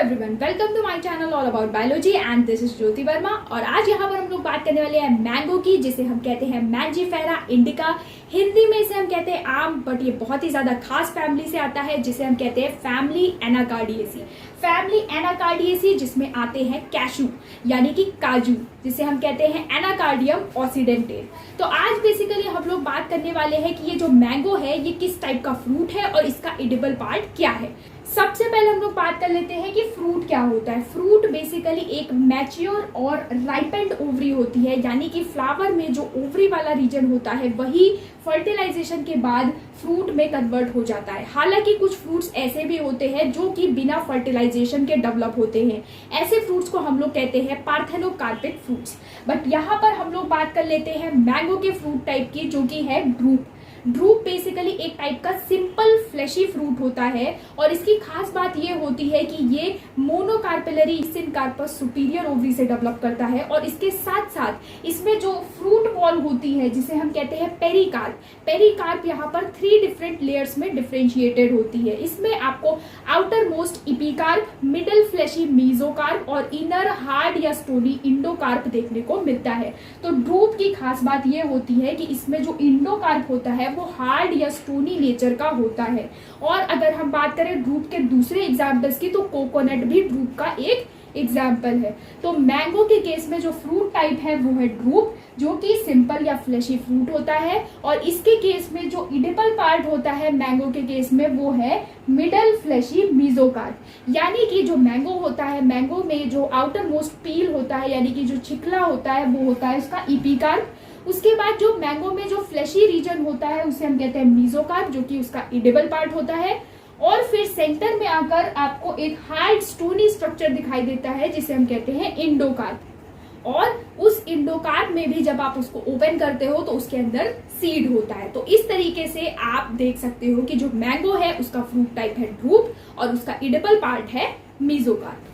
Everyone, welcome to my channel all about biology and this is Jyoti Verma. और आज यहाँ पर हम लोग बात करने वाले हैं मैंगो की, जिसे हम कहते हैं मैंजीफेरा इंडिका। हिंदी में इसे हम कहते हैं आम, बट ये बहुत ही ज्यादा खास फैमिली से आता है जिसे हम कहते हैं फैमिली एनाकार्डियेसी। फैमिली एनाकार्डियेसी जिसमें आते हैं कैशू यानी कि काजू, जिसे हम कहते हैं एनाकार्डियम ऑक्सीडेंटेल। तो आज बेसिकली हम लोग बात करने वाले हैं कि ये जो मैंगो है ये किस टाइप का फ्रूट है और इसका एडिबल पार्ट क्या है। सबसे पहले हम लोग बात कर लेते हैं कि फ्रूट क्या होता है। फ्रूट बेसिकली एक मैच्योर और राइपेंड ओवरी होती है, यानी कि फ्लावर में जो ओवरी वाला रीजन होता है वही फर्टिलाइजेशन के बाद फ्रूट में कन्वर्ट हो जाता है। हालांकि कुछ फ्रूट्स ऐसे भी होते हैं जो कि बिना फर्टिलाइजेशन के डेवलप होते हैं, ऐसे फ्रूट्स को हम लोग कहते हैं पार्थेनोकार्पिक फ्रूट्स। बट यहाँ पर हम लोग बात कर लेते हैं मैंगो के फ्रूट टाइप की, जो कि है ड्रूप। ड्रूप बेसिकली एक टाइप का सिंपल फ्लैशी फ्रूट होता है और इसकी खास बात ये होती है कि ये मोनोकार्पेलरी सिनकार्पस सुपीरियर ओवरी से डेवलप करता है। और इसके साथ साथ इसमें जो फ्रूट वॉल होती है जिसे हम कहते हैं पेरिकार्प, पेरिकार्प यहाँ पर 3 डिफरेंट लेयर्स में डिफरेंशिएटेड होती है। इसमें आपको outer most epicarp, middle fleshy mesocarp और इनर हार्ड या स्टोनी इंडोकार्प देखने को मिलता है। तो ड्रूप की खास बात ये होती है कि इसमें जो इंडोकार्प होता है वो हार्ड या स्टोनी नेचर का होता है। और अगर हम बात करें ड्रूप के दूसरे एग्जाम्पल्स की, तो कोकोनट भी ड्रूप का एक एग्जाम्पल है। तो मैंगो के केस में जो फ्रूट टाइप है वो है ड्रूप, जो कि सिंपल या फ्लैशी फ्रूट होता है। और इसके केस में जो इडिबल पार्ट होता है मैंगो के केस में वो है मिडल फ्लैशी मीजोकार्प। यानी कि जो मैंगो होता है, मैंगो में जो आउटर मोस्ट पील होता है यानी कि जो छिकला होता है वो होता है उसका इपिकार्प। उसके बाद जो मैंगो में जो फ्लैशी रीजन होता है उसे हम कहते हैं मीजोकार्प, जो कि उसका इडिबल पार्ट होता है। और फिर सेंटर में आकर आपको एक हार्ड स्टोनी स्ट्रक्चर दिखाई देता है जिसे हम कहते हैं इंडोकार्प। और उस इंडोकार्प में भी जब आप उसको ओपन करते हो तो उसके अंदर सीड होता है। तो इस तरीके से आप देख सकते हो कि जो मैंगो है उसका फ्रूट टाइप है ड्रूप और उसका इडिबल पार्ट है मीजोकार्प।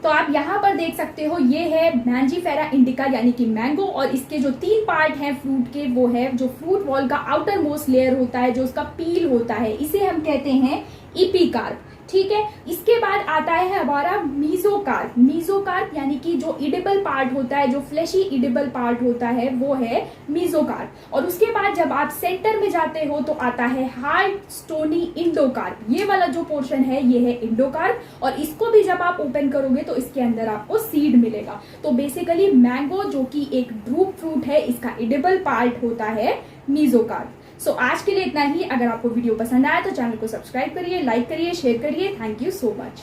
तो आप यहाँ पर देख सकते हो ये है मैंजीफेरा इंडिका यानी कि मैंगो। और इसके जो 3 पार्ट हैं फ्रूट के, वो है जो फ्रूट वॉल का आउटर मोस्ट लेयर होता है, जो उसका पील होता है, इसे हम कहते हैं इपिकार्प। ठीक है, इसके बाद आता है हमारा मीजोकार्प। मीजोकार्प यानी कि जो इडिबल पार्ट होता है, जो फ्लैशी इडिबल पार्ट होता है वो है मीजोकार्प। और उसके बाद जब आप सेंटर में जाते हो तो आता है हार्ड स्टोनी इंडोकार्प। ये वाला जो पोर्शन है ये है इंडोकार्प। और इसको भी जब आप ओपन करोगे तो इसके अंदर आपको सीड मिलेगा। तो बेसिकली मैंगो जो कि एक ड्रूप फ्रूट है, इसका इडिबल पार्ट होता है मीजोकार्प। सो आज के लिए इतना ही। अगर आपको वीडियो पसंद आया तो चैनल को सब्सक्राइब करिए, लाइक करिए, शेयर करिए। Thank you so much.